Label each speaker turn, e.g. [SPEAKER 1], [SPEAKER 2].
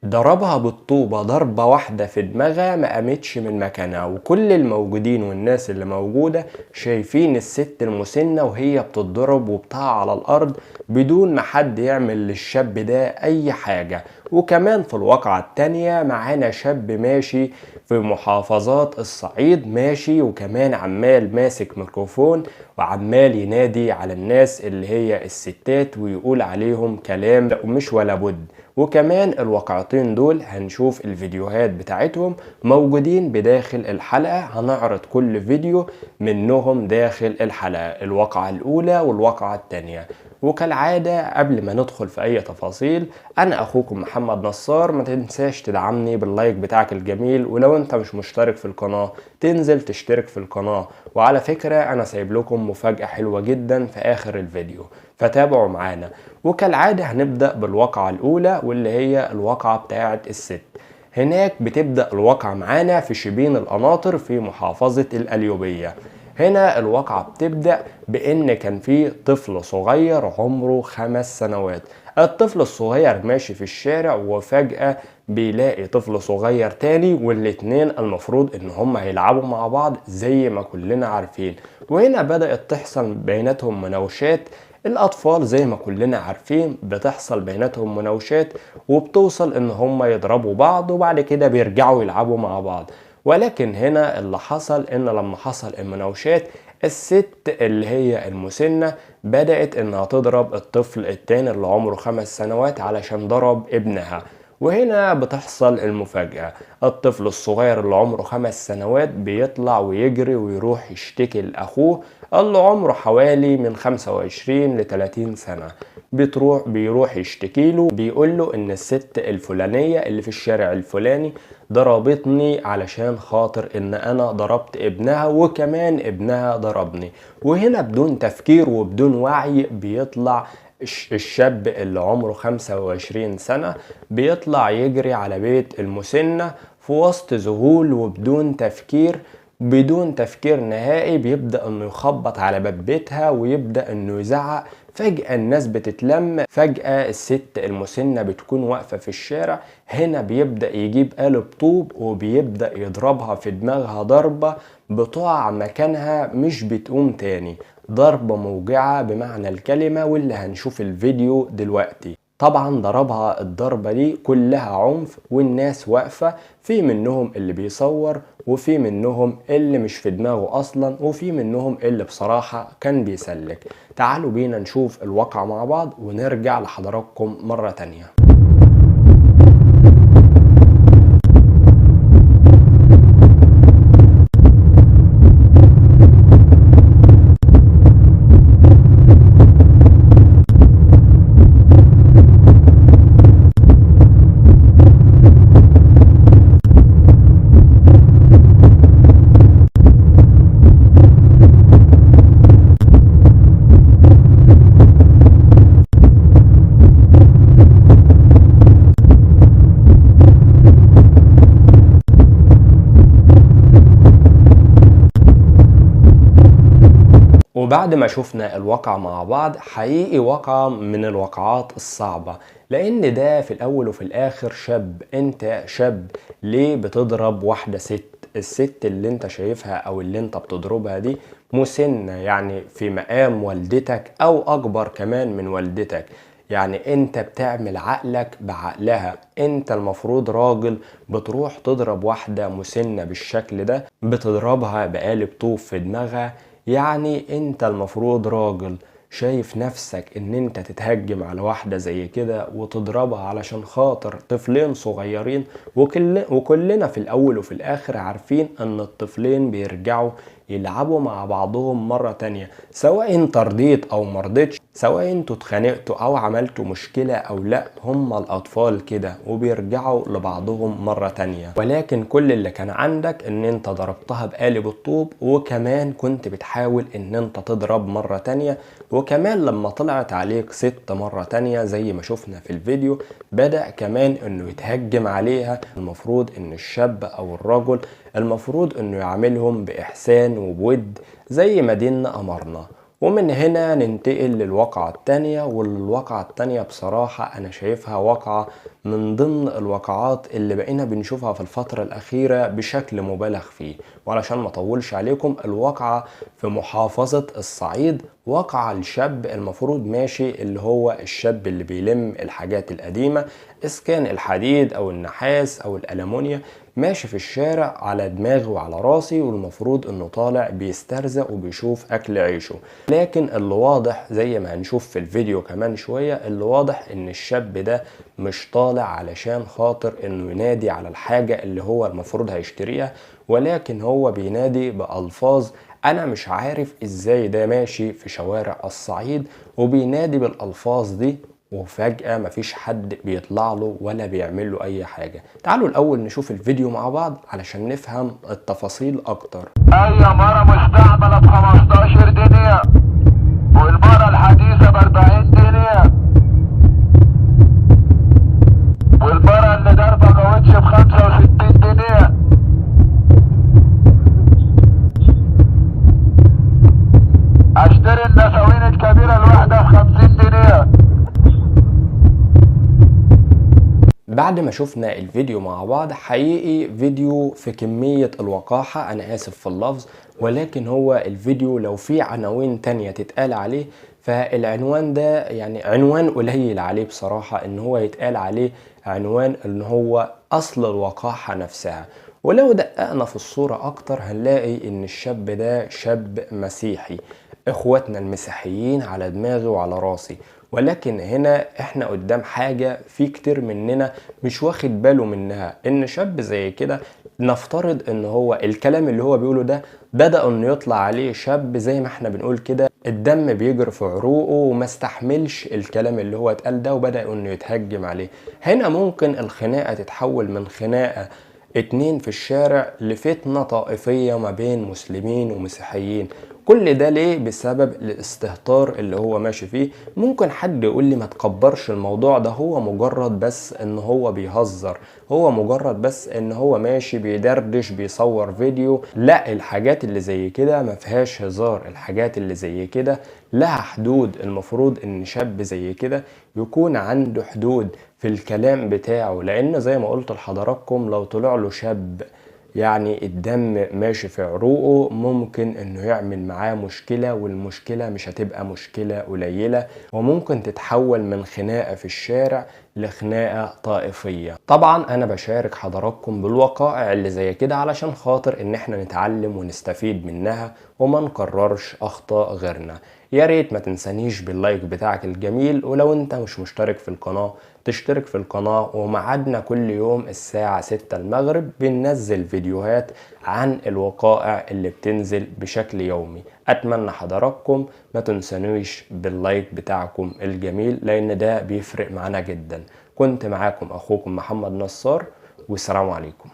[SPEAKER 1] ضربها بالطوبة ضربة واحدة في دماغها ما قامتش من مكانها، وكل الموجودين والناس اللي موجودة شايفين الست المسنة وهي بتتضرب وبتقع على الأرض بدون ما حد يعمل للشاب ده أي حاجة. وكمان في الواقعة التانية معانا شاب ماشي في محافظات الصعيد، ماشي وكمان عمال ماسك ميكروفون وعمال ينادي على الناس اللي هي الستات ويقول عليهم كلام مش ولا بد. وكمان الواقعتين دول هنشوف الفيديوهات بتاعتهم موجودين بداخل الحلقة، هنعرض كل فيديو منهم داخل الحلقة، الواقعة الأولى والواقعة التانية. وكالعادة قبل ما ندخل في أي تفاصيل، أنا أخوكم محمد نصار، ما تنساش تدعمني باللايك بتاعك الجميل، ولو أنت مش مشترك في القناة تنزل تشترك في القناة. وعلى فكرة أنا سايب لكم مفاجأة حلوة جدا في آخر الفيديو، فتابعوا معانا. وكالعادة هنبدأ بالواقعة الأولى واللي هي الواقعة بتاعت الست. هناك بتبدأ الواقعة معانا في شبين القناطر في محافظة القليوبية. هنا الواقعة بتبدأ بأن كان في طفل صغير عمره 5 سنوات. الطفل الصغير ماشي في الشارع وفجأة بيلاقي طفل صغير تاني، والاتنين المفروض ان هم هيلعبوا مع بعض زي ما كلنا عارفين. وهنا بدأت تحصل بيناتهم مناوشات. الأطفال زي ما كلنا عارفين بتحصل بيناتهم مناوشات وبتوصل ان هم يضربوا بعض وبعد كده بيرجعوا يلعبوا مع بعض. ولكن هنا اللي حصل ان لما حصل المناوشات، الست اللي هي المسنة بدأت انها تضرب الطفل التاني اللي عمره 5 سنوات علشان ضرب ابنها. وهنا بتحصل المفاجأة، الطفل الصغير اللي عمره 5 سنوات بيطلع ويجري ويروح يشتكي لأخوه اللي عمره حوالي من 25 ل 30 سنة. بيروح يشتكي له، بيقول له ان الست الفلانية اللي في الشارع الفلاني ضربتني علشان خاطر ان انا ضربت ابنها وكمان ابنها ضربني. وهنا بدون تفكير وبدون وعي بيطلع الشاب اللي عمره 25 سنة بيطلع يجري على بيت المسنة في وسط ذهول وبدون تفكير. بدون تفكير نهائي بيبدأ انه يخبط على باب بيتها ويبدأ انه يزعق. فجأة الناس بتتلم، فجأة الست المسنة بتكون واقفة في الشارع. هنا بيبدأ يجيب قالب طوب وبيبدأ يضربها في دماغها ضربة بتقع مكانها مش بتقوم تاني، ضربة موجعة بمعنى الكلمة، واللي هنشوف الفيديو دلوقتي. طبعا ضربها الضربة دي كلها عنف والناس واقفة، في منهم اللي بيصور وفي منهم اللي مش في دماغه اصلا وفي منهم اللي بصراحة كان بيسلك. تعالوا بينا نشوف الواقع مع بعض ونرجع لحضراتكم مرة تانية. وبعد ما شفنا الواقع مع بعض، حقيقي واقع من الواقعات الصعبة، لان ده في الاول وفي الاخر شاب. انت شاب ليه بتضرب واحدة ست؟ الست اللي انت شايفها او اللي انت بتضربها دي مسنة، يعني في مقام والدتك او اكبر كمان من والدتك. يعني انت بتعمل عقلك بعقلها. انت المفروض راجل بتروح تضرب واحدة مسنة بالشكل ده، بتضربها بقالب طوب في دماغها. يعني انت المفروض راجل شايف نفسك ان انت تتهجم على واحدة زي كده وتضربها علشان خاطر طفلين صغيرين. وكلنا في الاول وفي الاخر عارفين ان الطفلين بيرجعوا يلعبوا مع بعضهم مرة تانية، سواء انت رضيت او مرضتش، سواء انتوا اتخانقتوا او عملتوا مشكلة او لا، هم الاطفال كده وبيرجعوا لبعضهم مرة تانية. ولكن كل اللي كان عندك ان انت ضربتها بقالب الطوب، وكمان كنت بتحاول ان انت تضرب مرة تانية. وكمان لما طلعت عليك ست مرة تانية زي ما شفنا في الفيديو، بدأ كمان انه يتهجم عليها. المفروض ان الشاب او الرجل المفروض انه يعاملهم باحسان وبود زي ما ديننا امرنا. ومن هنا ننتقل للواقعة التانية، والواقعة التانية بصراحة أنا شايفها واقعة من ضمن الواقعات اللي بقينا بنشوفها في الفترة الأخيرة بشكل مبالغ فيه. وعلشان ما أطولش عليكم، الواقعة في محافظة الصعيد، واقعة الشاب المفروض ماشي، اللي هو الشاب اللي بيلم الحاجات القديمة، إذا كان الحديد أو النحاس أو الألمونيا، ماشي في الشارع على دماغي وعلى راسي، والمفروض انه طالع بيسترزق وبيشوف اكل عيشه. لكن اللي واضح زي ما هنشوف في الفيديو كمان شوية، اللي واضح ان الشاب ده مش طالع علشان خاطر انه ينادي على الحاجة اللي هو المفروض هيشتريها، ولكن هو بينادي بألفاظ انا مش عارف ازاي ده ماشي في شوارع الصعيد وبينادي بالألفاظ دي، وفجأة مفيش حد بيطلع له ولا بيعمل له أي حاجة. تعالوا الأول نشوف الفيديو مع بعض علشان نفهم التفاصيل أكتر.
[SPEAKER 2] أي مرة مستعملة ب15 جنيه، والمرة الحديثة ب40 جنيه، والمرة اللي ضربة كاوتش ب65 جنيه. اشتري النساوين الكبيرة الواحدة ب50 جنيه.
[SPEAKER 1] بعد ما شفنا الفيديو مع بعض، حقيقي فيديو في كمية الوقاحة، أنا آسف في اللفظ، ولكن هو الفيديو لو في عناوين تانية تتقال عليه، فالعنوان ده يعني عنوان قليل عليه بصراحة إن هو يتقال عليه عنوان إن هو أصل الوقاحة نفسها. ولو دققنا في الصورة أكتر هنلاقي إن الشاب ده شاب مسيحي، إخواتنا المسيحيين على دماغي وعلى راسي. ولكن هنا احنا قدام حاجة في كتير مننا مش واخد باله منها، ان شاب زي كده نفترض ان هو الكلام اللي هو بيقوله ده بدأ انه يطلع عليه شاب زي ما احنا بنقول كده الدم بيجري في عروقه وما استحملش الكلام اللي هو اتقال ده وبدأ انه يتهجم عليه. هنا ممكن الخناقة تتحول من خناقة اتنين في الشارع لفتنة طائفية ما بين مسلمين ومسيحيين. كل ده ليه؟ بسبب الاستهتار اللي هو ماشي فيه. ممكن حد يقول لي ما تكبرش الموضوع ده، هو مجرد بس ان هو بيهزر، هو مجرد بس ان هو ماشي بيدردش بيصور فيديو. لا، الحاجات اللي زي كده ما فيهاش هزار، الحاجات اللي زي كده لها حدود. المفروض ان شاب زي كده يكون عنده حدود في الكلام بتاعه، لان زي ما قلت لحضراتكم لو طلع له شاب يعني الدم ماشي في عروقه ممكن انه يعمل معاه مشكلة، والمشكلة مش هتبقى مشكلة قليلة، وممكن تتحول من خناقة في الشارع لخناقة طائفية. طبعا انا بشارك حضراتكم بالوقائع اللي زي كده علشان خاطر ان احنا نتعلم ونستفيد منها وما نكررش اخطاء غيرنا. يا ريت ما تنسانيش باللايك بتاعك الجميل، ولو انت مش مشترك في القناة تشترك في القناة. ومعادنا كل يوم الساعة 6 المغرب بننزل فيديوهات عن الوقائع اللي بتنزل بشكل يومي. اتمنى حضراتكم ما تنسانوش باللايك بتاعكم الجميل لان ده بيفرق معنا جدا. كنت معاكم اخوكم محمد نصار، والسلام عليكم.